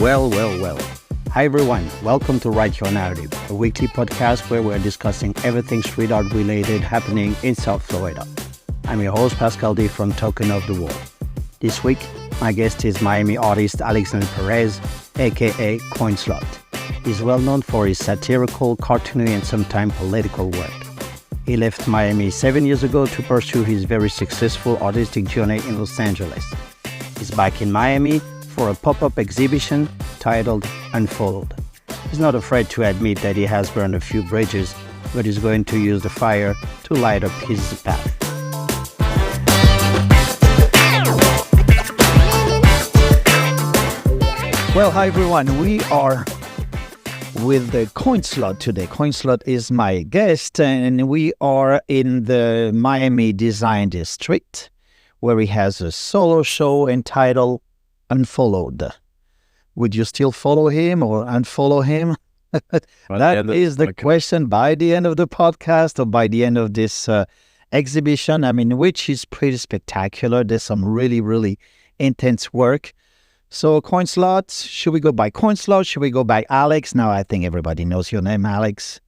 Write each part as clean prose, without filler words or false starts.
Well. Hi everyone, welcome to Write Your Narrative, a weekly podcast where we're discussing everything street art related happening in South Florida. I'm your host Pascal D from Token of the World. This week, my guest is Miami artist Alexander Perez, a.k.a. Coinslot. He's well known for his satirical, cartoony and sometimes political work. He left Miami 7 years ago to pursue his very successful artistic journey in Los Angeles. He's back in Miami for a pop-up exhibition titled Unfollowed. He's not afraid to admit that he has burned a few bridges, but he's going to use the fire to light up his path. Well, hi everyone. We are with the Coinslot today. Coinslot is my guest, and we are in the Miami Design District, where he has a solo show entitled Unfollowed. Would you still follow him or unfollow him? That is the question by the end of the podcast or by the end of this exhibition, which is pretty spectacular. There's some really intense work. So Coinslot, should we go by Coinslot? Should we go by Alex? Now I think everybody knows your name, Alex.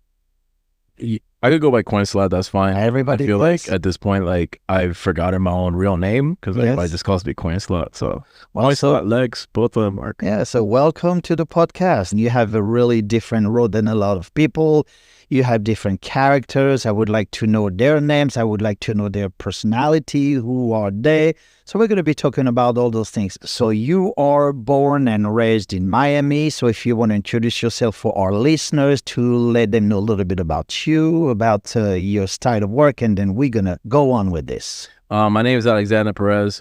I could go by Coinslot, that's fine. Everybody I feel like at this point, I've forgotten my own real name because everybody just calls me Coinslot. So Coinslot, Lex, both of them are. Yeah, so welcome to the podcast. You have a really different road than a lot of people. You have different characters. I would like to know their names. I would like to know their personality. Who are they? So we're going to be talking about all those things. So you are born and raised in Miami. So if you want to introduce yourself for our listeners to let them know a little bit about you, about your style of work, and then we're going to go on with this. My name is Alexander Perez,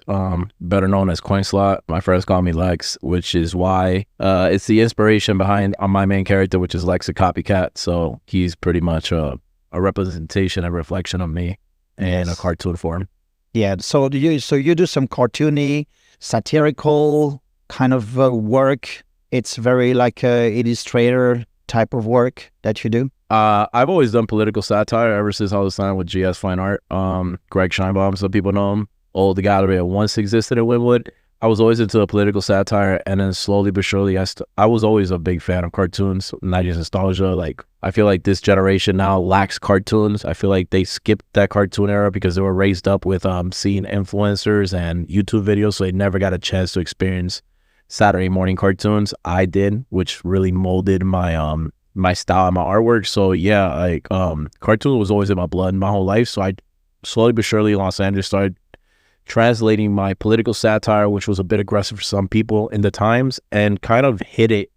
better known as Coinslot. My friends call me Lex, which is why it's the inspiration behind my main character, which is Lex, a copycat. So he's pretty much a representation, a reflection of me in a cartoon form. Yeah, so you do some cartoony, satirical kind of work. It's very like a illustrator type of work that you do. I've always done political satire ever since I was signed with GS Fine Art. Greg Scheinbaum, some people know him. The gallery that once existed in Wynwood. I was always into political satire, and then slowly but surely, I was always a big fan of cartoons, 90s nostalgia. I feel like this generation now lacks cartoons. I feel like they skipped that cartoon era because they were raised up with seeing influencers and YouTube videos, so they never got a chance to experience Saturday morning cartoons. I did, which really molded my my style and my artwork. So yeah, cartoon was always in my blood my whole life. So I slowly but surely in Los Angeles started translating my political satire, which was a bit aggressive for some people in the times, and kind of hit it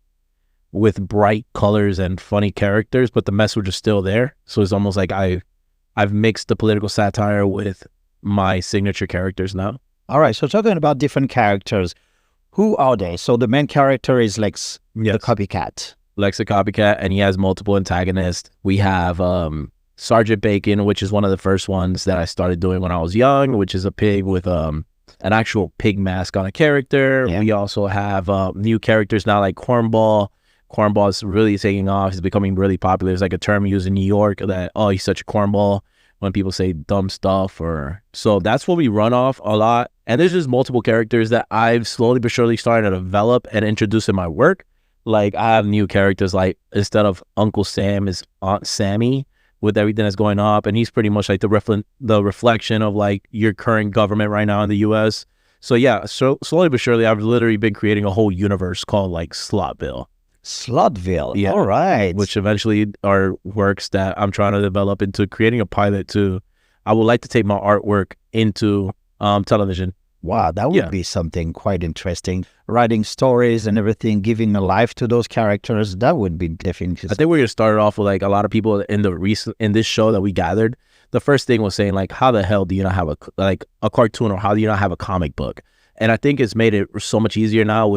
with bright colors and funny characters, but the message is still there. So it's almost like I've mixed the political satire with my signature characters now. All right, so talking about different characters, who are they? So the main character is Lex, the copycat. Lex, a copycat, and he has multiple antagonists. We have Sergeant Bacon, which is one of the first ones that I started doing when I was young, which is a pig with an actual pig mask on a character. Yeah. We also have new characters now like Cornball. Cornball is really taking off. He's becoming really popular. There's like a term used in New York that, he's such a cornball when people say dumb stuff. So that's what we run off a lot. And there's just multiple characters that I've slowly but surely started to develop and introduce in my work. I have new characters, instead of Uncle Sam is Aunt Sammy with everything that's going up. And he's pretty much like the reflection of your current government right now in the U.S. So yeah, so slowly but surely, I've literally been creating a whole universe called Slotville. Slotville, yeah. All right. Which eventually are works that I'm trying to develop into creating a pilot to. I would like to take my artwork into television. Wow, that would be something quite interesting. Writing stories and everything, giving a life to those characters, that would be definitely. I think we're going to start off with a lot of people in this show that we gathered. The first thing was saying how the hell do you not have a cartoon, or how do you not have a comic book? And I think it's made it so much easier now,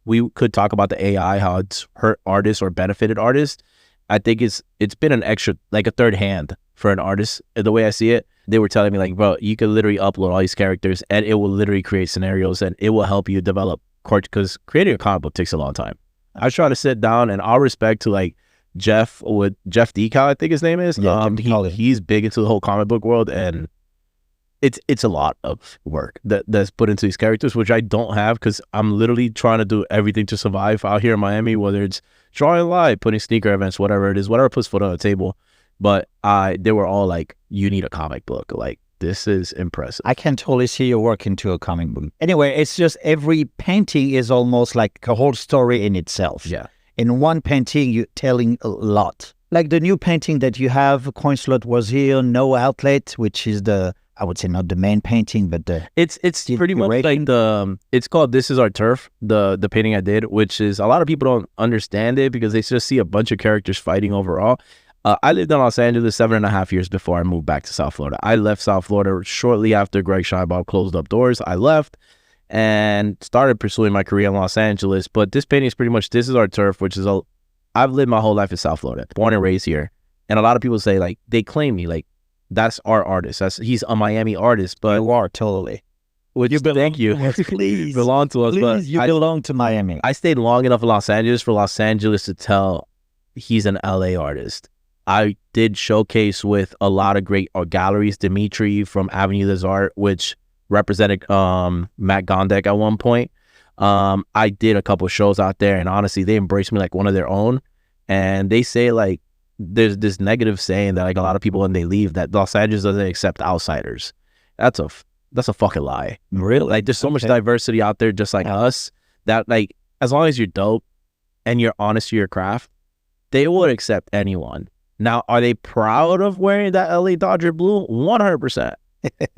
we could talk about the AI, how it's hurt artists or benefited artists. I think it's been an extra, a third hand for an artist, the way I see it. They were telling me bro, you could literally upload all these characters and it will literally create scenarios and it will help you develop because creating a comic book takes a long time. I try to sit down, and all respect to Jeff Decal, I think his name is. Yeah, he's big into the whole comic book world, and it's a lot of work that's put into these characters, which I don't have because I'm literally trying to do everything to survive out here in Miami, whether it's drawing live, putting sneaker events, whatever it is, whatever puts foot on the table. But they were all like, you need a comic book. Like, this is impressive. I can totally see your work into a comic book. Anyway, it's just every painting is almost like a whole story in itself. Yeah. In one painting, you're telling a lot. Like the new painting that you have, Coinslot was here, No Outlet, which is I would say not the main painting, but it's pretty much like it's called This Is Our Turf, the painting I did, which is, a lot of people don't understand it because they just see a bunch of characters fighting overall. I lived in Los Angeles 7.5 years before I moved back to South Florida. I left South Florida shortly after Greg Scheinbaum closed up doors. I left and started pursuing my career in Los Angeles. But this painting is pretty much This Is Our Turf, which is I've lived my whole life in South Florida, born and raised here. And a lot of people say, like, they claim me, like, that's our artist. He's a Miami artist, but you are totally. Thank you. Please belong to us. Please, but you belong to Miami. I stayed long enough in Los Angeles for Los Angeles to tell he's an LA artist. I did showcase with a lot of great galleries. Dimitri from Avenue des Arts, which represented Matt Gondek at one point. I did a couple shows out there, and honestly, they embraced me like one of their own. And they say, like, there's this negative saying that, like, a lot of people when they leave, that Los Angeles doesn't accept outsiders. That's a fucking lie. Really? Like, there's so much diversity out there, just like us, that, like, as long as you're dope and you're honest to your craft, they would accept anyone. Now, are they proud of wearing that LA Dodger blue? 100%.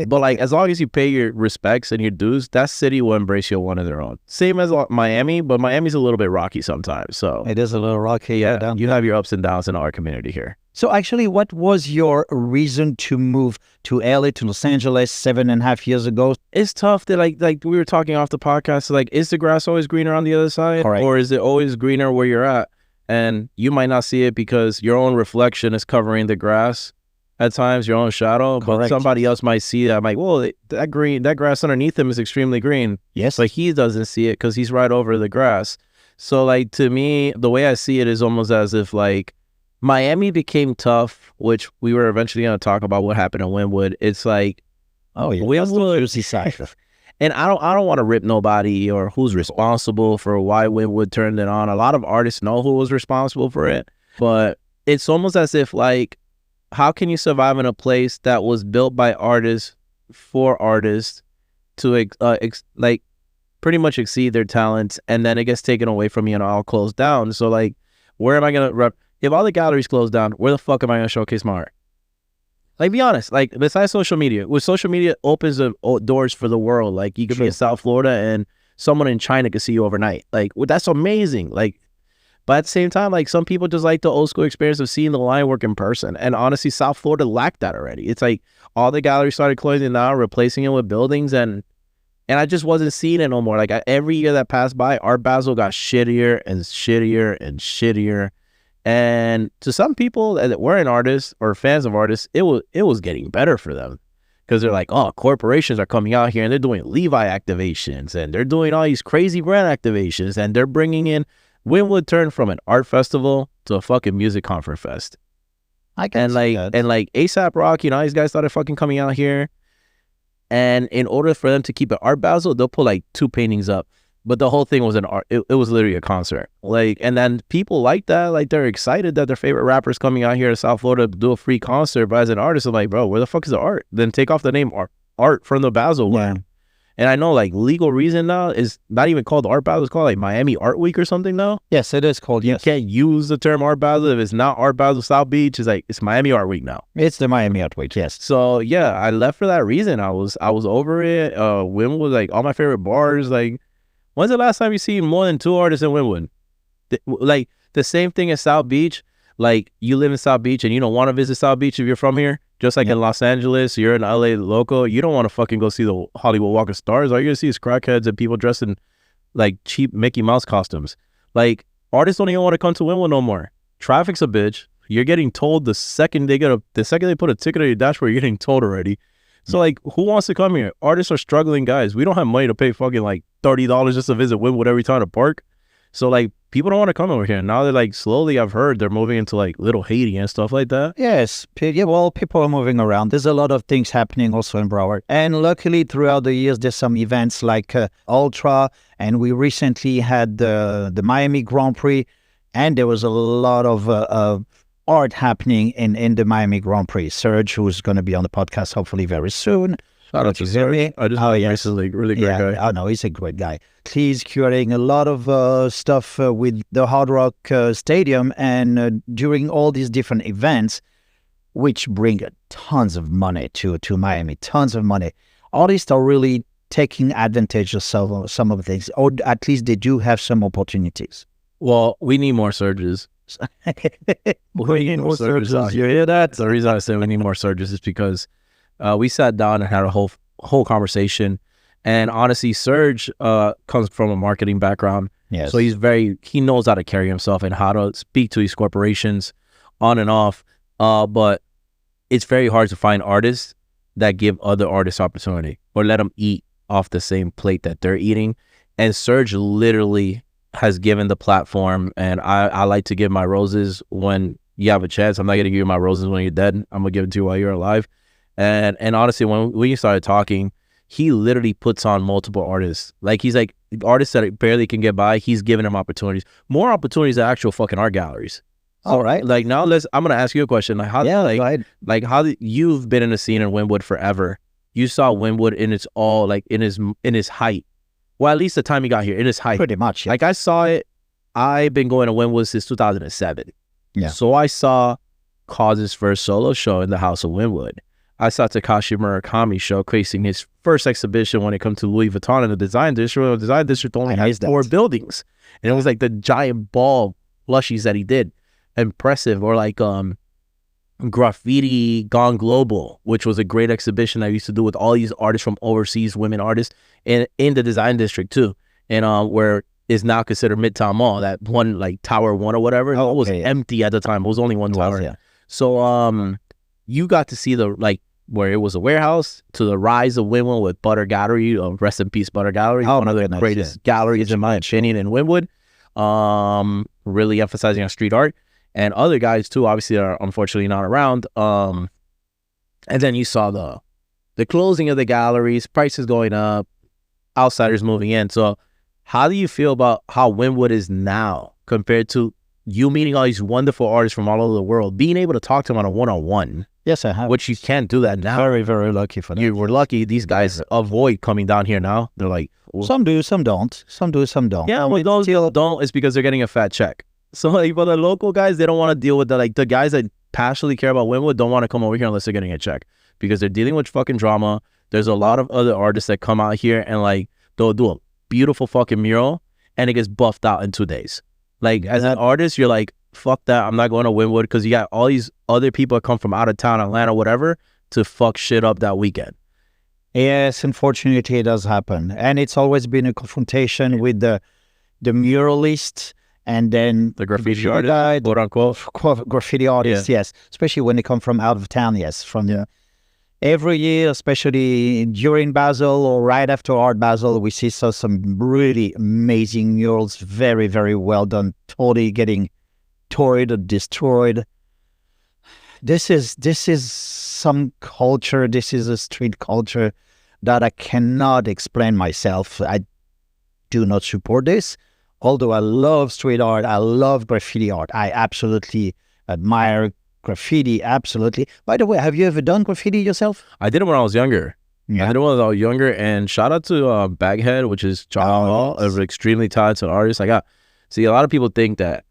But, like, as long as you pay your respects and your dues, that city will embrace you one of their own. Same as Miami, but Miami's a little bit rocky sometimes. So it is a little rocky. Yeah, you have your ups and downs in our community here. So actually, what was your reason to move to LA, to Los Angeles 7.5 years ago? It's tough that, like we were talking off the podcast, like, is the grass always greener on the other side? Correct. Or is it always greener where you're at? And you might not see it because your own reflection is covering the grass at times, your own shadow. Correct. But somebody else might see that. I'm like, well, that grass underneath him is extremely green. Yes. But he doesn't see it because he's right over the grass. So, like, to me, the way I see it is almost as if, like, Miami became tough, which we were eventually going to talk about what happened in Wynwood. It's like, oh, yeah, Wynwood side. And I don't want to rip nobody or who's responsible for why Wynwood turned it on. A lot of artists know who was responsible for it, but it's almost as if, like, how can you survive in a place that was built by artists for artists to like pretty much exceed their talents, and then it gets taken away from you and all closed down? So, like, where am I gonna if all the galleries close down? Where the fuck am I gonna showcase my art? Like, be honest. Like, besides social media, with social media opens the doors for the world. Like, you could be in South Florida and someone in China could see you overnight. Like, well, that's amazing. Like, but at the same time, like, some people just like the old school experience of seeing the line work in person. And honestly, South Florida lacked that already. It's like all the galleries started closing down, replacing it with buildings, and I just wasn't seeing it no more. Like, every year that passed by, Art Basel got shittier and shittier and shittier. And to some people that weren't artists or fans of artists, it was getting better for them, because they're like, oh, corporations are coming out here and they're doing Levi activations and they're doing all these crazy brand activations, and they're bringing in Wynwood turned from an art festival to a fucking music conference fest. And like A$AP Rock, you know, these guys started fucking coming out here, and in order for them to keep it Art Basel, they'll put like 2 paintings up. But the whole thing was an art. It was literally a concert. Like, and then people like that. Like, they're excited that their favorite rapper's coming out here to South Florida to do a free concert. But as an artist, I'm like, bro, where the fuck is the art? Then take off the name art from the Basel. Yeah. And I know, like, legal reason now is not even called Art Basel. It's called like Miami Art Week or something now. Yes, it is called. You can't use the term Art Basel if it's not Art Basel South Beach. It's like, it's Miami Art Week now. It's the Miami Art Week. Yes. So yeah, I left for that reason. I was over it. Wynwood, like, all my favorite bars, like. When's the last time you see more than 2 artists in Wynwood? Like, the same thing as South Beach. Like, you live in South Beach and you don't want to visit South Beach if you're from here. Just like in Los Angeles, you're in LA local, you don't want to fucking go see the Hollywood Walk of Stars. All you're going to see is crackheads and people dressed in, like, cheap Mickey Mouse costumes. Like, artists don't even want to come to Wynwood no more. Traffic's a bitch. You're getting told the second they put a ticket on your dashboard, you're getting told already. So, like, who wants to come here? Artists are struggling guys. We don't have money to pay fucking, like, $30 just to visit Wynwood every time to park. So like people don't want to come over here. Now they're like slowly, I've heard they're moving into like Little Haiti and stuff like that. Yes, yeah, well, people are moving around. There's a lot of things happening also in Broward. And luckily, throughout the years, there's some events like Ultra, and we recently had the Miami Grand Prix, and there was a lot of art happening in the Miami Grand Prix. Serge, who's going to be on the podcast hopefully very soon. Shout out to Serge. I just recently, really great guy. Oh no, he's a great guy. He's curating a lot of stuff with the Hard Rock Stadium, and during all these different events, which bring tons of money to Miami, tons of money. Artists are really taking advantage of some of the things, or at least they do have some opportunities. Well, we need more Surges. We need more Surges. You hear that? The reason I say we need more Surges is because we sat down and had a whole conversation. And honestly, Serge comes from a marketing background. Yes. So he knows how to carry himself and how to speak to these corporations on and off. But it's very hard to find artists that give other artists opportunity or let them eat off the same plate that they're eating. And Serge literally has given the platform. And I like to give my roses when you have a chance. I'm not going to give you my roses when you're dead. I'm going to give it to you while you're alive. And honestly, when we started talking, he literally puts on multiple artists. Like, he's like, artists that barely can get by, he's giving them opportunities. More opportunities than actual fucking art galleries. All right. Like, now I'm going to ask you a question. Like, how, you've been in the scene in Wynwood forever. You saw Wynwood in its all, like, in his height. Well, at least the time he got here, in his height. Pretty much, yeah. Like, I saw it. I've been going to Wynwood since 2007. Yeah. So I saw Cause's first solo show in the House of Wynwood. I saw Takashi Murakami showcasing his first exhibition when it comes to Louis Vuitton in the Design District. The Design District only has 4 buildings. And it was like the giant ball plushies that he did. Impressive. Or like Graffiti Gone Global, which was a great exhibition I used to do with all these artists from overseas, women artists, in the Design District too. And where is now considered Midtown Mall, that one like Tower 1 or whatever. It was empty at the time. It was only one tower. Yeah. So you got to see the, like, where it was a warehouse to the rise of Wynwood with Butter Gallery, rest in peace Butter Gallery, one of the greatest galleries in my opinion in Wynwood, really emphasizing on street art, and other guys too obviously are unfortunately not around. And then you saw the closing of the galleries, prices going up, outsiders moving in. So how do you feel about how Wynwood is now compared to you meeting all these wonderful artists from all over the world, being able to talk to them on a one-on-one? Yes, I have. Which you can't do that now. Very, very lucky for that. You were lucky. These guys avoid coming down here now. They're like, well, some do, some don't. Some do, some don't. Yeah, well, those don't. It's because they're getting a fat check. So like, for the local guys, they don't want to deal with the guys that passionately care about Wynwood don't want to come over here unless they're getting a check, because they're dealing with fucking drama. There's a lot of other artists that come out here and like they'll do a beautiful fucking mural and it gets buffed out in 2 days. Like, as an artist, you're like, fuck that, I'm not going to Wynwood, because you got all these other people that come from out of town, Atlanta, whatever, to fuck shit up that weekend. Yes, unfortunately, it does happen. And it's always been a confrontation with the muralist and then the graffiti artist, quote unquote. Graffiti artists, yes. Especially when they come from out of town, yes. Every year, especially during Basel or right after Art Basel, we see some really amazing murals, very, very well done, totally getting torn or destroyed. This is some culture. This is a street culture that I cannot explain myself. I do not support this. Although I love street art, I love graffiti art. I absolutely admire graffiti, absolutely. By the way, have you ever done graffiti yourself? I did it when I was younger. Yeah. I did it when I was younger, and shout out to Baghead, which is John Hall, an extremely talented artist. A lot of people think that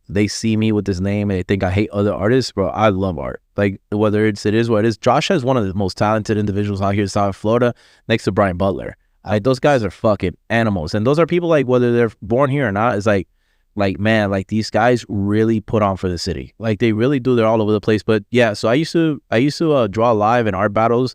they see me with this name and they think I hate other artists. Bro, I love art. Like, whether it is what it is. Josh has one of the most talented individuals out here in South Florida, next to Brian Butler. Those guys are fucking animals. And those are people, like, whether they're born here or not, it's like, man, like, these guys really put on for the city. Like, they really do. They're all over the place. But yeah, so I used to draw live in art battles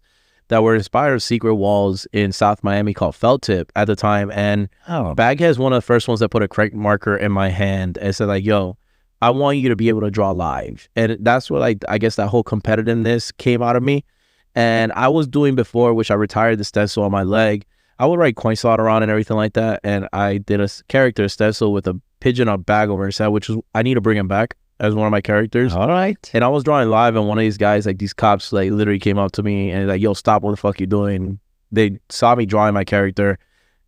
that were inspired of secret walls in South Miami called Felt Tip at the time. And Baghead's one of the first ones that put a crank marker in my hand and said, like, yo, I want you to be able to draw live. And that's what, like, I guess that whole competitiveness came out of me. And I was doing before, which I retired the stencil on my leg. I would write Coinslot around and everything like that. And I did a character stencil with a pigeon on bag over his head, which is, I need to bring him back as one of my characters. All right. And I was drawing live, and one of these guys, like these cops, like literally came up to me and like, yo, stop, what the fuck you doing? They saw me drawing my character,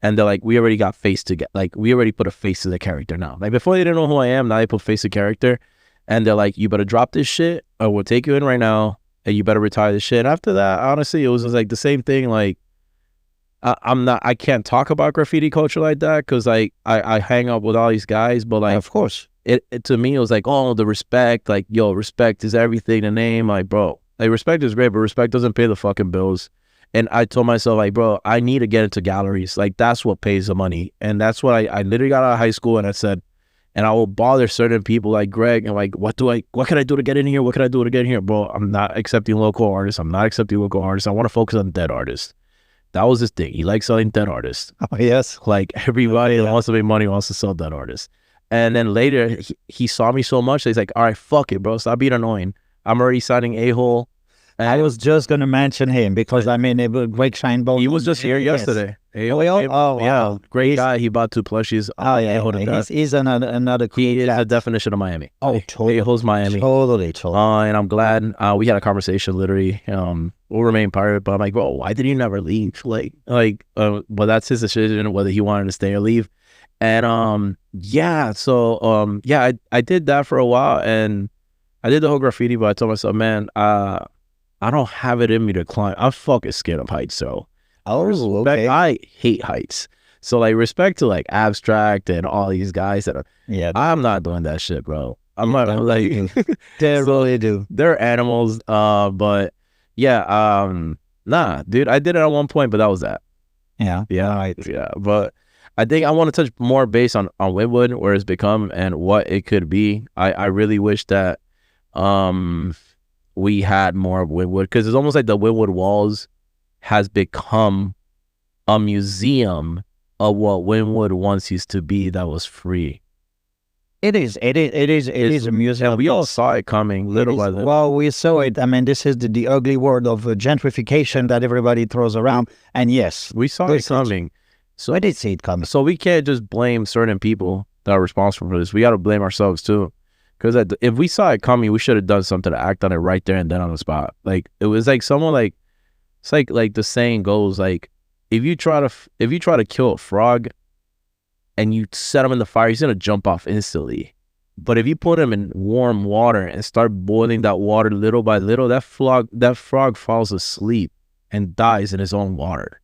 and they're like, we already got face to get, like, we already put a face to the character now. Like, before they didn't know who I am, now they put face to character. And they're like, you better drop this shit, or we'll take you in right now, and you better retire this shit. And after that, honestly, it was just like the same thing. Like, I can't talk about graffiti culture like that, because like I hang up with all these guys, but like, Of course. it to me, it was like, oh, the respect, like, yo, respect is everything, the name, like, bro, like, respect is great, but respect doesn't pay the fucking bills. And I told myself, like, bro, I need to get into galleries. Like, that's what pays the money. And that's what I literally got out of high school, and I said, and I will bother certain people like Greg, and like, what can I do to get in here? What can I do to get in here? Bro, I'm not accepting local artists. I'm not accepting local artists. I want to focus on dead artists. That was his thing. He likes selling dead artists. Oh, yes. Like, everybody that wants to make money wants to sell dead artists. And then later, he saw me so much that he's like, all right, fuck it, bro. Stop being annoying. I'm already signing A-Hole. I was just going to mention him because, I mean, Greg Scheinbaum. He was just here yesterday. Oh, yeah. wow. Great guy. He bought 2 plushies. Oh, yeah. He's another cool He is guy. the definition of Miami. Oh, totally. A-Hole's Miami. Totally. And I'm glad we had a conversation, literally. We'll remain pirate, but I'm like, bro, why did he never leave? But that's his decision, whether he wanted to stay or leave. And I did that for a while, and I did the whole graffiti, but I told myself, man, I don't have it in me to climb. I'm fucking scared of heights, so Okay. I hate heights. So like, respect to like Abstract and all these guys that are, I'm not doing that shit, bro. I'm not like, They really do. they're animals. But yeah, nah, dude, I did it at one point, but that was that. Yeah. Yeah, yeah. But I think I want to touch more base on Wynwood, where it's become and what it could be. I really wish that we had more of Wynwood, because it's almost like the Wynwood Walls has become a museum of what Wynwood once used to be, that was free. It is a museum. And we all saw it coming little by little. Well, we saw it. I mean, this is the ugly word of gentrification that everybody throws around. And yes, We saw it coming. So I did see it coming. So we can't just blame certain people that are responsible for this. We got to blame ourselves too. Because if we saw it coming, we should have done something to act on it right there and then on the spot. Like, it was like someone like, it's like the saying goes, like, if you try to kill a frog and you set him in the fire, he's gonna jump off instantly. But if you put him in warm water and start boiling that water little by little, that frog falls asleep and dies in his own water.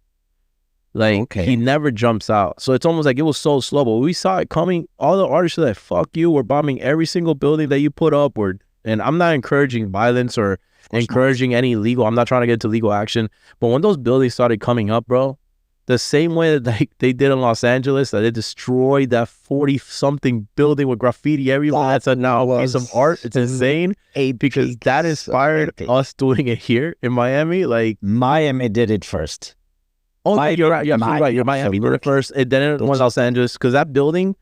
Like, he never jumps out. So it's almost like it was so slow. But we saw it coming. All the artists are like, fuck you, we're bombing every single building that you put upward. And I'm not encouraging violence or encouraging any legal. I'm not trying to get into legal action. But when those buildings started coming up, bro, the same way that they did in Los Angeles, that they destroyed that 40-something building with graffiti everywhere. That's now a piece of art. It's insane. Because that inspired us doing it here in Miami. Like, Miami did it first. Oh, you're right. You're right. You're Miami did it first. And then it was Los Angeles, because that building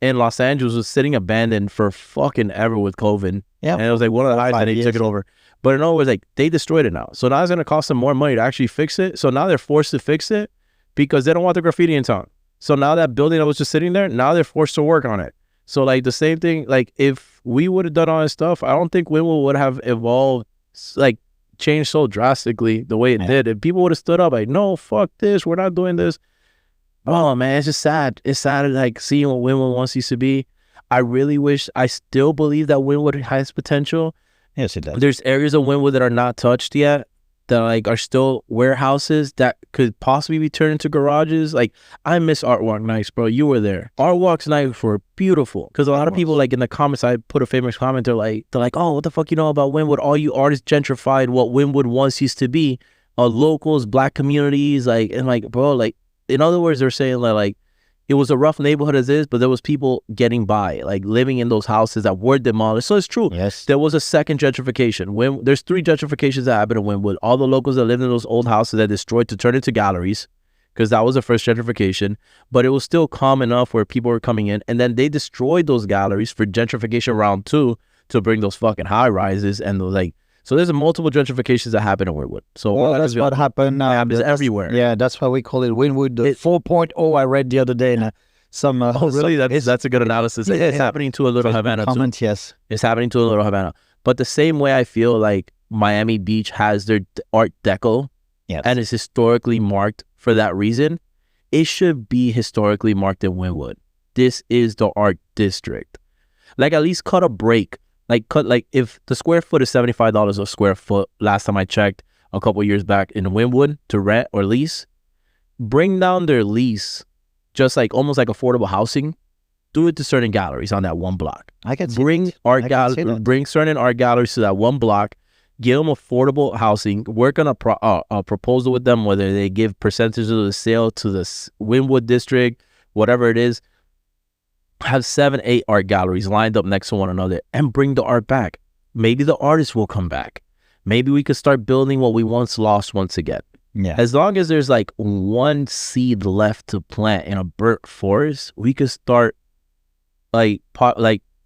in Los Angeles was sitting abandoned for fucking ever with COVID. Yeah. And it was like one of the highs, and they took it over. But in other words, like, they destroyed it now. So now it's going to cost them more money to actually fix it. So now they're forced to fix it because they don't want the graffiti in town. So now that building that was just sitting there, now they're forced to work on it. So like the same thing, like if we would have done all this stuff, I don't think Wynwood would have evolved, like changed so drastically the way it did. If people would have stood up like, no, fuck this, we're not doing this. Oh man, it's just sad. It's sad like seeing what Wynwood once used to be. I really wish, I still believe that Wynwood has potential. Yes, it does. There's areas of Wynwood that are not touched yet, that like are still warehouses that could possibly be turned into garages. Like, I miss Art Walk nights, bro. You were there. Art Walks nights were beautiful, because a lot of people, like in the comments, I put a famous comment, they're like, oh, what the fuck you know about Wynwood? All you artists gentrified what Wynwood once used to be. Locals, black communities, like, and like, bro, like, in other words, they're saying like it was a rough neighborhood as is, but there was people getting by, like living in those houses that were demolished. So it's true. Yes. There was a second gentrification. There's 3 gentrifications that happened in Wynwood. All the locals that lived in those old houses that destroyed to turn into galleries, because that was the first gentrification. But it was still calm enough where people were coming in. And then they destroyed those galleries for gentrification round 2 to bring those fucking high rises and those, like, So there's multiple gentrifications that happen in Wynwood. So Well, that's what happened now. It's everywhere. Yeah, that's why we call it Wynwood 4.0. I read the other day in some. Oh, really? That's a good analysis. It's happening to a little Havana comment, too. yes. It's happening to a little Havana. But the same way I feel like Miami Beach has their Art Deco, yes, and is historically marked for that reason, it should be historically marked in Wynwood. This is the art district. Like, at least cut a break. Like if the square foot is $75 a square foot, last time I checked a couple years back in Wynwood to rent or lease, bring down their lease, just like almost like affordable housing. Do it to certain galleries on that one block. I can bring certain art galleries to that one block. Give them affordable housing. Work on a proposal with them, whether they give percentages of the sale to the Wynwood district, whatever it is. Have 7, 8 art galleries lined up next to one another and bring the art back. Maybe the artists will come back. Maybe we could start building what we once lost once again. Yeah. As long as there's like one seed left to plant in a burnt forest, we could start like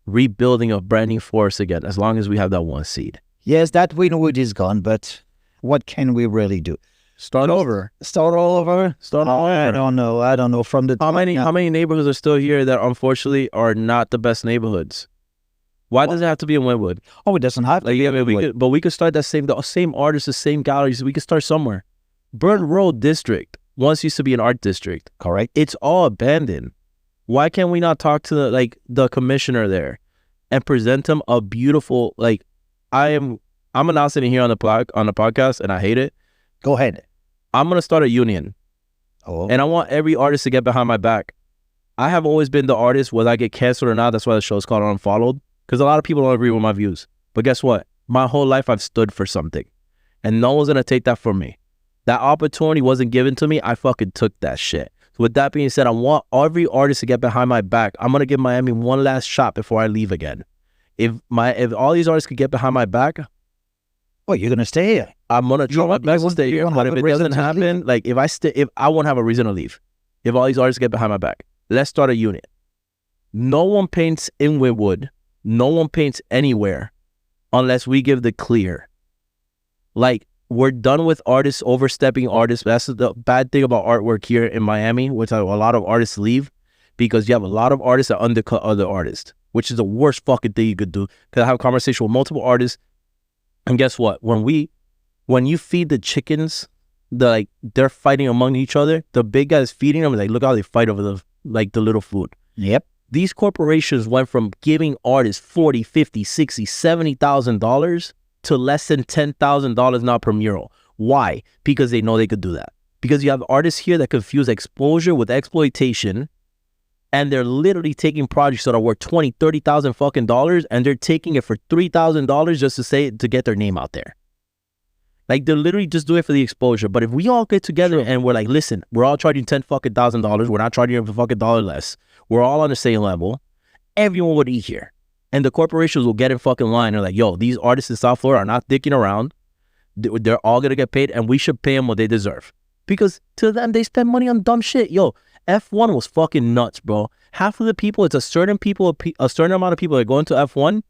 rebuilding a brand new forest again. As long as we have that one seed. Yes, that Wynwood is gone, but what can we really do? Start over. Start all over? I don't know. From the how many neighborhoods are still here that unfortunately are not the best neighborhoods? Why does it have to be in Wynwood? Oh, it doesn't have to be in Wynwood. But we could start the same artists, the same galleries. We could start somewhere. Burn Road District once used to be an art district. Correct. It's all abandoned. Why can't we not talk to the commissioner there and present him a beautiful, like, I'm announcing it here on the podcast, and I hate it. Go ahead. I'm going to start a union. Oh. And I want every artist to get behind my back. I have always been the artist, whether I get canceled or not. That's why the show is called Unfollowed. Because a lot of people don't agree with my views. But guess what? My whole life I've stood for something. And no one's going to take that from me. That opportunity wasn't given to me. I fucking took that shit. So with that being said, I want every artist to get behind my back. I'm going to give Miami one last shot before I leave again. If all these artists could get behind my back, well, you're gonna stay here. I'm gonna try my best to stay here. But if it doesn't happen, like if I won't have a reason to leave. If all these artists get behind my back, let's start a unit. No one paints in Wynwood. No one paints anywhere unless we give the clear. Like, we're done with artists overstepping artists. That's the bad thing about artwork here in Miami, which a lot of artists leave because you have a lot of artists that undercut other artists, which is the worst fucking thing you could do. Because I have a conversation with multiple artists. And guess what? When you feed the chickens, they're fighting among each other. The big guys feeding them, like, look how they fight over the little food. Yep. These corporations went from giving artists $40, $50, $60, $70,000 to less than $10,000 now per mural. Why? Because they know they could do that. Because you have artists here that confuse exposure with exploitation, and they're literally taking projects that are worth $20,000, $30,000 fucking dollars, and they're taking it for $3,000 just to get their name out there. Like, they're literally just doing it for the exposure. But if we all get together and we're like, listen, we're all charging $10,000, we're not charging a fucking dollar less. We're all on the same level. Everyone would eat here, and the corporations will get in fucking line. They're like, yo, these artists in South Florida are not dicking around. They're all gonna get paid, and we should pay them what they deserve. Because to them, they spend money on dumb shit. Yo, F1 was fucking nuts, bro. Half of the people, it's a certain amount of people that go into F1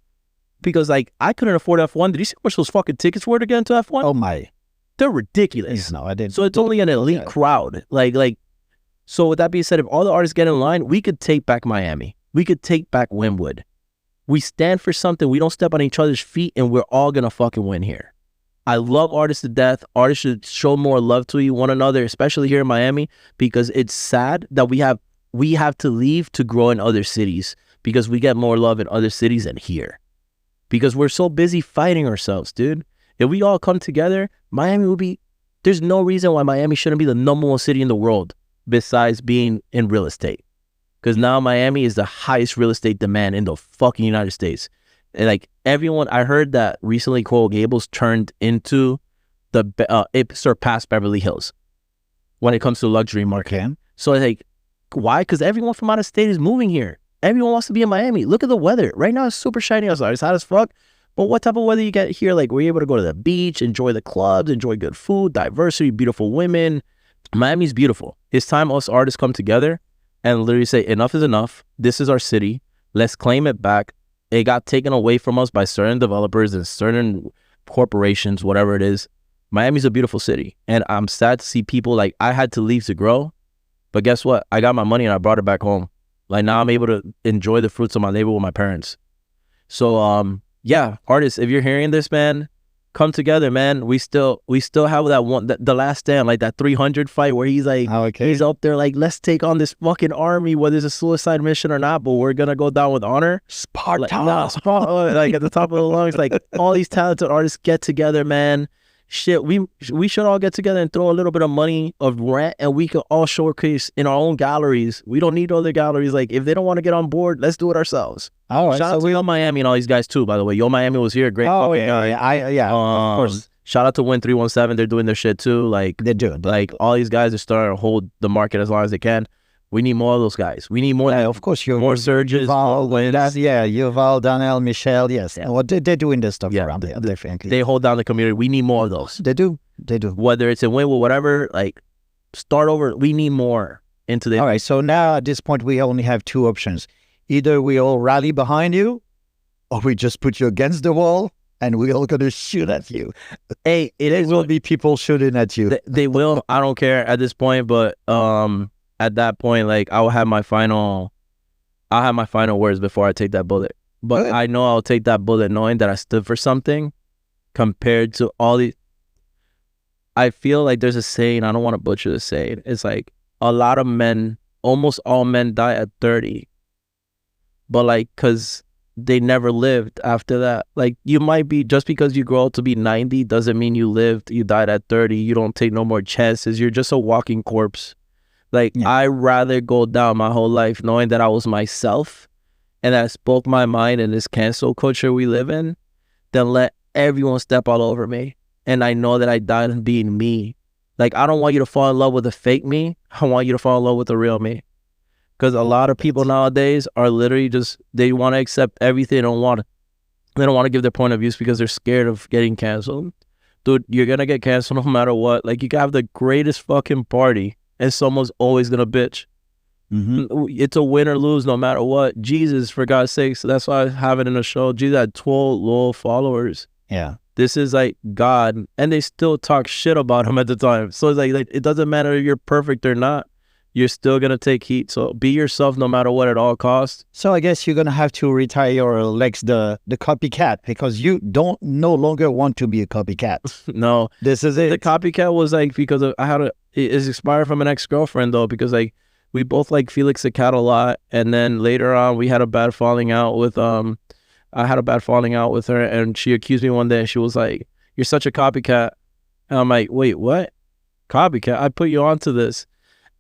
because, like, I couldn't afford F1. Did you see how much those fucking tickets were to get into F1? Oh my, they're ridiculous. No, I didn't. So it's only an elite crowd. So with that being said, if all the artists get in line, we could take back Miami. We could take back Wynwood. We stand for something. We don't step on each other's feet, and we're all gonna fucking win here. I love artists to death. Artists should show more love to one another, especially here in Miami, because it's sad that we have to leave to grow in other cities because we get more love in other cities than here. Because we're so busy fighting ourselves, dude. If we all come together, Miami will be... There's no reason why Miami shouldn't be the #1 city in the world besides being in real estate. Because now Miami is the highest real estate demand in the fucking United States. And like everyone, I heard that recently Coral Gables turned into it surpassed Beverly Hills when it comes to luxury market. Okay. So like, why? Because everyone from out of state is moving here. Everyone wants to be in Miami. Look at the weather. Right now it's super shiny outside. It's hot as fuck. But what type of weather you get here? Like, we're able to go to the beach, enjoy the clubs, enjoy good food, diversity, beautiful women. Miami's beautiful. It's time us artists come together and literally say, enough is enough. This is our city. Let's claim it back. It got taken away from us by certain developers and certain corporations, whatever it is. Miami's a beautiful city, and I'm sad to see people like I had to leave to grow, but guess what? I got my money and I brought it back home. Like now I'm able to enjoy the fruits of my labor with my parents. So yeah, artists, if you're hearing this, man, come together, man. We still have that one, the last stand, like that 300 fight where he's like, he's up there like, let's take on this fucking army, whether it's a suicide mission or not, but we're gonna go down with honor. Sparta. Like at the top of the lungs, like all these talented artists get together, man. Shit, we should all get together and throw a little bit of money of rent, and we can all showcase in our own galleries. We don't need other galleries. Like if they don't want to get on board, let's do it ourselves. All right. Shout out to Yo Miami and all these guys too. By the way, Yo Miami was here. Great. Oh yeah. Of course. Shout out to Win 317. They're doing their shit too. Like they're doing. Like all these guys are starting to hold the market as long as they can. We need more of those guys. We need more. Yeah, of course, more surges. Yuval, Daniel, Michelle. Yes, well, they're doing this stuff around there. Definitely, they hold down the community. We need more of those. They do. Whether it's in Winwood, whatever. Like, start over. We need more into the. All right. So now at this point, we only have two options: either we all rally behind you, or we just put you against the wall, and we're all gonna shoot at you. Hey, there will be people shooting at you. They will. I don't care at this point, but at that point, like I'll have my final words before I take that bullet. But I know I'll take that bullet knowing that I stood for something compared to all these. I feel like there's a saying, I don't want to butcher the saying. It's like a lot of men, almost all men die at 30. But like, cause they never lived after that. Like you might be, just because you grow up to be 90 doesn't mean you lived. You died at 30. You don't take no more chances. You're just a walking corpse. Like, I'd rather go down my whole life knowing that I was myself and that I spoke my mind in this cancel culture we live in than let everyone step all over me. And I know that I died in being me. Like, I don't want you to fall in love with a fake me. I want you to fall in love with the real me. Because a lot of people nowadays are literally just, they want to accept everything. They don't want to give their point of views because they're scared of getting canceled. Dude, you're going to get canceled no matter what. Like, you can have the greatest fucking party and someone's always gonna bitch. It's a win or lose no matter what. Jesus, for God's sake, so that's why I have it in the show. Jesus had 12 loyal followers. Yeah. This is like God, and they still talk shit about him at the time. So it's like it doesn't matter if you're perfect or not. You're still gonna take heat. So be yourself no matter what at all costs. So I guess you're gonna have to retire your legs, the copycat, because you don't no longer want to be a copycat. No, this is it. The copycat was like because it's expired from an ex-girlfriend though, because like we both like Felix the Cat a lot, and then later on we had a bad falling out with I had a bad falling out with her, and she accused me one day. She was like, "You're such a copycat," and I'm like, "Wait, what? Copycat? I put you onto this."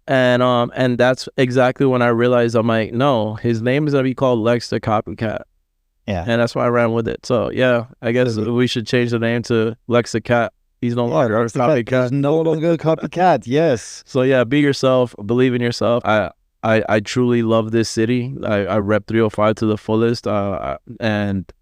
And that's exactly when I realized, I'm like, no, his name is gonna be called Lex the Copycat. Yeah. And that's why I ran with it. So yeah, I guess we should change the name to Lex the Cat. He's no longer a copycat. He's no longer a copycat. Yes. So yeah, be yourself, believe in yourself. I truly love this city. I rep 305 to the fullest. And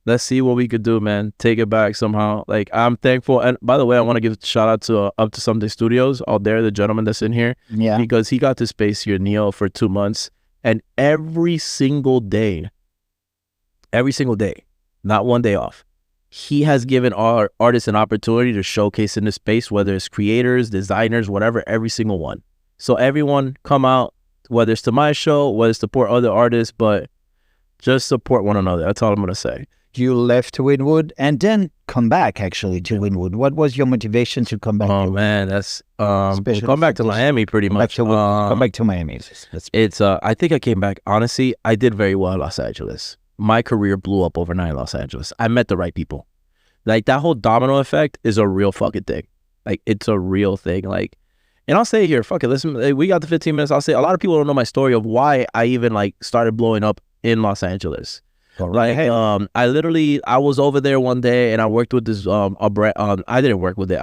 let's see what we could do, man. Take it back somehow. Like, I'm thankful. And by the way, I want to give a shout out to Up to Something Studios out there, the gentleman that's in here. Yeah. Because he got to space here, Neo, for 2 months. And every single day, not one day off, he has given our artists an opportunity to showcase in the space, whether it's creators, designers, whatever, every single one. So everyone come out, whether it's to my show, whether it's to support other artists, but just support one another. That's all I'm going to say. You left Winwood and then come back actually to Winwood. What was your motivation to come back? Oh man, that's come back to Miami pretty much. Come back to Miami. It's I think I came back. Honestly, I did very well in Los Angeles. My career blew up overnight in Los Angeles. I met the right people. Like, that whole domino effect is a real fucking thing. Like, it's a real thing. Like, and I'll say here, fuck it, listen, we got the 15 minutes. I'll say a lot of people don't know my story of why I even like started blowing up in Los Angeles. Like, I was over there one day and I worked with this a brand. I didn't work with it.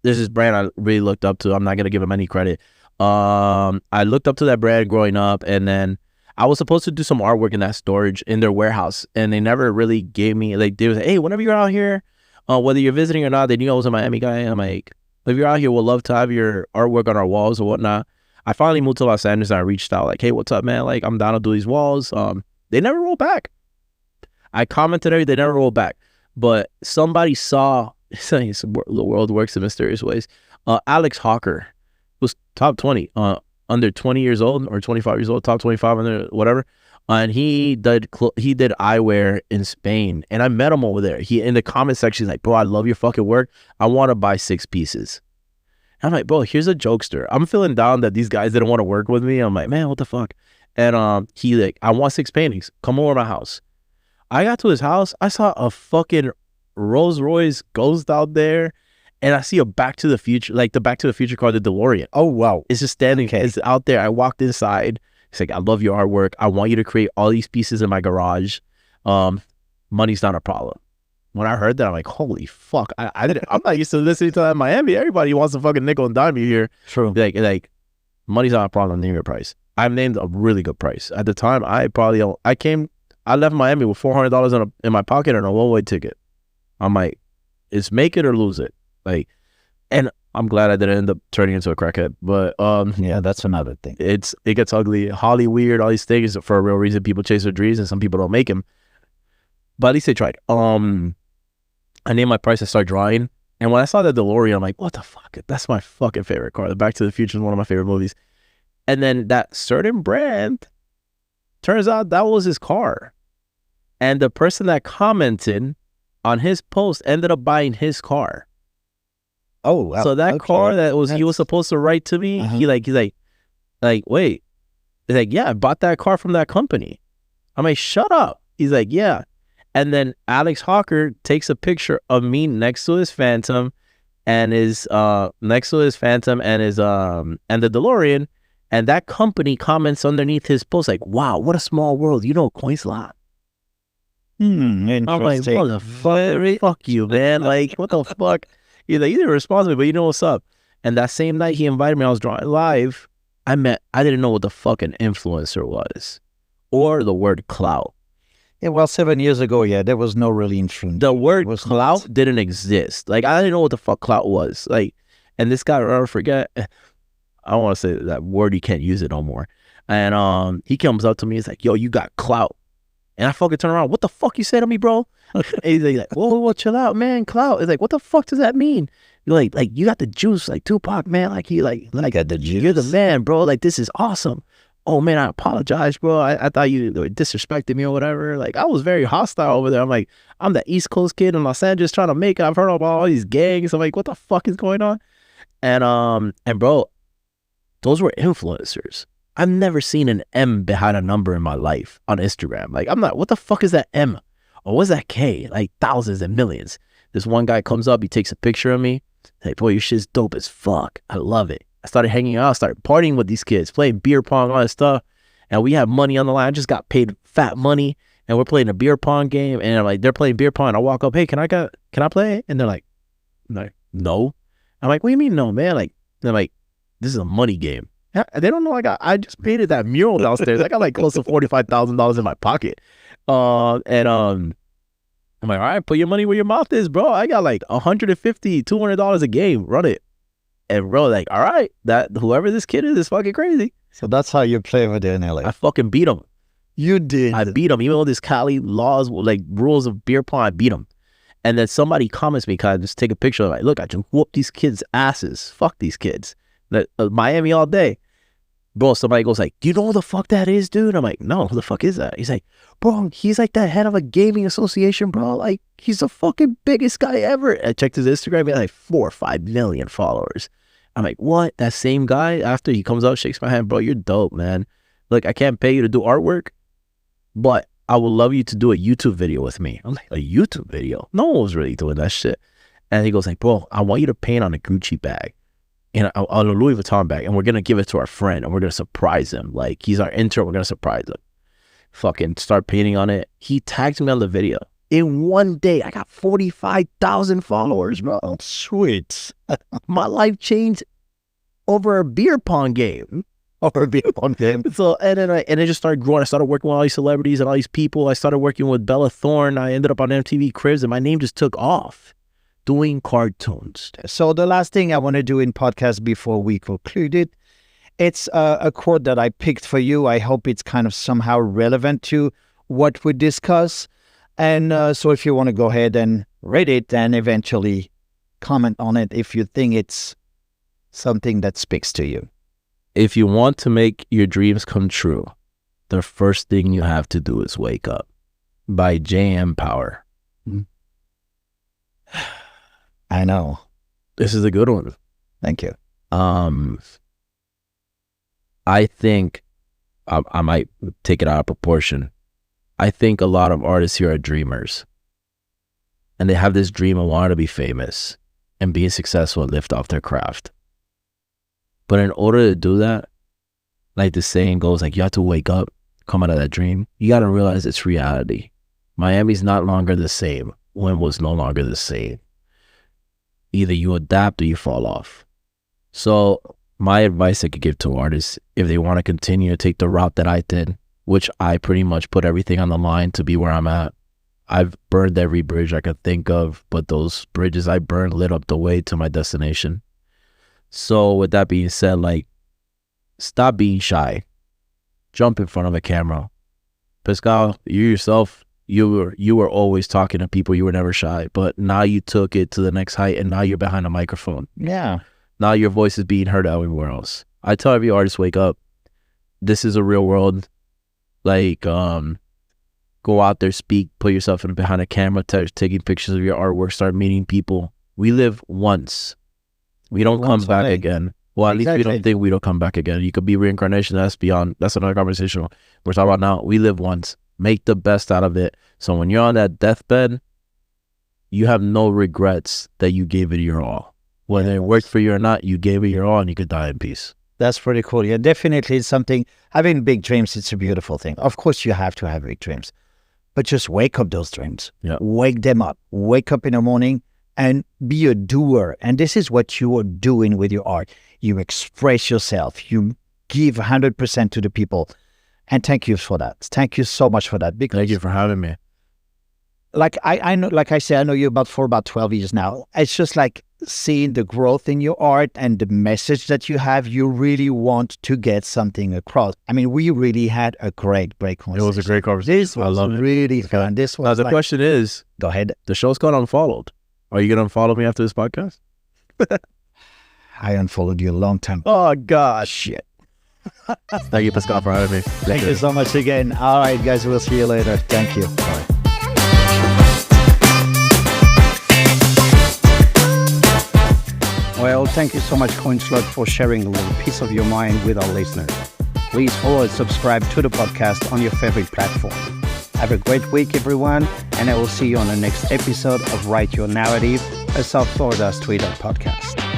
There's this brand I really looked up to. I'm not gonna give them any credit. I looked up to that brand growing up, and then I was supposed to do some artwork in that storage in their warehouse, and they never really gave me, like, they was like, hey, whenever you're out here, whether you're visiting or not, they knew I was a Miami guy, and I'm like, if you're out here, we'll love to have your artwork on our walls or whatnot. I finally moved to Los Angeles and I reached out like, hey, what's up, man? Like, I'm down to do these walls. They never rolled back. I commented everything, they never rolled back. But somebody saw, the world works in mysterious ways. Alex Hawker was top 20, under 20 years old or 25 years old, top 25 under whatever. And he did eyewear in Spain, and I met him over there. He in the comment section, he's like, bro, I love your fucking work. I want to buy 6 pieces. And I'm like, bro, here's a jokester. I'm feeling down that these guys didn't want to work with me. I'm like, man, what the fuck? And he like, I want 6 paintings. Come over to my house. I got to his house. I saw a fucking Rolls Royce Ghost out there, and I see a Back to the Future, like the Back to the Future car, the DeLorean. Oh wow, it's just standing. Okay. It's out there. I walked inside. He's like, I love your artwork. I want you to create all these pieces in my garage. Money's not a problem. When I heard that, I'm like, holy fuck. I'm not used to listening to that in Miami. Everybody wants to fucking nickel and dime you here. True. Like money's not a problem. Name your price. I've named a really good price. At the time, I left Miami with $400 in my pocket and a one-way ticket. I'm like, it's make it or lose it. Like, and I'm glad I didn't end up turning into a crackhead. But yeah, that's another thing. It gets ugly. Holly weird, all these things for a real reason. People chase their dreams and some people don't make them. But at least they tried. I named my price. I started drawing. And when I saw the DeLorean, I'm like, what the fuck? That's my fucking favorite car. The Back to the Future is one of my favorite movies. And then that certain brand, turns out that was his car. And the person that commented on his post ended up buying his car. Oh, wow. So that car that he was supposed to write to me, he's like, wait. He's like, yeah, I bought that car from that company. I'm like, shut up. He's like, yeah. And then Alex Hawker takes a picture of me next to his Phantom and his and the DeLorean, and that company comments underneath his post like, wow, what a small world. You know Coinslot. Interesting. I'm like, what the fuck? Fuck you, man. Like, what the fuck? You didn't respond to me, but you know what's up. And that same night he invited me, I was drawing live. I didn't know what the fucking influencer was or the word clout. Yeah, well, 7 years ago, yeah, there was no really influence. The word clout didn't exist. Like, I didn't know what the fuck clout was. Like, and this guy, I'll never forget, I don't want to say that word, you can't use it no more. And he comes up to me, he's like, yo, you got clout. And I fucking turn around, what the fuck you say to me, bro? And he's like, whoa, chill out, man, clout. It's like, what the fuck does that mean? You're like you got the juice, like Tupac, man. Like he got the juice. You're the man, bro. Like, this is awesome. Oh man, I apologize, bro. I thought you disrespected me or whatever. Like, I was very hostile over there. I'm like, I'm the East Coast kid in Los Angeles trying to make it. I've heard about all these gangs. I'm like, what the fuck is going on? And bro, those were influencers. I've never seen an M behind a number in my life on Instagram. Like, I'm not, what the fuck is that M? Or what's that K? Like, thousands and millions. This one guy comes up, he takes a picture of me. Like, boy, your shit's dope as fuck. I love it. I started hanging out, started partying with these kids, playing beer pong, all that stuff. And we had money on the line. I just got paid fat money. And we're playing a beer pong game. And I'm like, they're playing beer pong. I walk up, hey, can I play? And they're like, no. I'm like, what do you mean no, man? Like, they're like, this is a money game. They don't know, like, I just painted that mural downstairs. I got like close to $45,000 in my pocket. I'm like, all right, put your money where your mouth is, bro. I got like $150, $200 a game. Run it. And bro, like, all right, that whoever this kid is fucking crazy. So that's how you play over there in LA. I fucking beat him. You did. I beat him. Even though this Cali laws, like rules of beer pong, I beat him. And then somebody comments me, kind of just take a picture of like, look, I just whooped these kids' asses. Fuck these kids. Miami all day. Bro, somebody goes like, do you know who the fuck that is, dude? I'm like, no, who the fuck is that? He's like, bro, he's like the head of a gaming association, bro. Like, he's the fucking biggest guy ever. I checked his Instagram, he had like 4 or 5 million followers. I'm like, what? That same guy? After he comes out, shakes my hand, bro, you're dope, man. Look, I can't pay you to do artwork, but I would love you to do a YouTube video with me. I'm like, a YouTube video? No one was really doing that shit. And he goes like, bro, I want you to paint on a Gucci bag. And on a Louis Vuitton bag, and we're going to give it to our friend, and we're going to surprise him. Like, he's our intern, we're going to surprise him. Fucking start painting on it. He tagged me on the video. In one day, I got 45,000 followers, bro. Sweet. My life changed over a beer pong game. Over a beer pong game. So, and it just started growing. I started working with all these celebrities and all these people. I started working with Bella Thorne. I ended up on MTV Cribs, and my name just took off. Doing cartoons. So the last thing I want to do in podcast before we conclude it, it's a quote that I picked for you. I hope it's kind of somehow relevant to what we discuss. And so if you want to go ahead and read it and eventually comment on it if you think it's something that speaks to you. If you want to make your dreams come true, the first thing you have to do is wake up. By J.M. Power. I know. This is a good one. Thank you. I think I might take it out of proportion. I think a lot of artists here are dreamers. And they have this dream of wanting to be famous and being successful and lift off their craft. But in order to do that, like the saying goes, like you have to wake up, come out of that dream. You got to realize it's reality. Miami's not longer the same when it was no longer the same. Either you adapt or you fall off. So my advice I could give to artists, if they want to continue to take the route that I did, which I pretty much put everything on the line to be where I'm at. I've burned every bridge I could think of, but those bridges I burned lit up the way to my destination. So with that being said, like, stop being shy. Jump in front of a camera. Pascal, you yourself, you were always talking to people. You were never shy, but now you took it to the next height, and now you're behind a microphone. Yeah. Now your voice is being heard everywhere else. I tell every artist, wake up. This is a real world. Like, go out there, speak, put yourself in behind a camera, taking pictures of your artwork, start meeting people. We live once. We don't come back again. Well, at least we don't think we don't come back again. You could be reincarnation. That's beyond. That's another conversation we're talking about now. We live once. Make the best out of it. So when you're on that deathbed, you have no regrets that you gave it your all. Whether it worked for you or not, you gave it your all and you could die in peace. That's pretty cool. Yeah, definitely it's something. Having big dreams, it's a beautiful thing. Of course, you have to have big dreams, but just wake up those dreams. Yeah. Wake them up. Wake up in the morning and be a doer. And this is what you are doing with your art. You express yourself. You give 100% to the people. And thank you for that. Thank you so much for that. Because thank you for having me. Like I know, like I said, I know you for about 12 years now. It's just like seeing the growth in your art and the message that you have. You really want to get something across. I mean, we really had a great conversation. It was a great conversation. This was really fun. This was now, the question is, go ahead. The show's called Unfollowed. Are you going to unfollow me after this podcast? I unfollowed you a long time. Oh, gosh. Shit. Thank you, Pascal, for having me. Thank you so much again. All right, guys, we'll see you later. Thank you. Bye. Well, thank you so much, Coinslot, for sharing a little piece of your mind with our listeners. Please follow and subscribe to the podcast on your favorite platform. Have a great week, everyone, and I will see you on the next episode of Write Your Narrative, a South Florida street art podcast.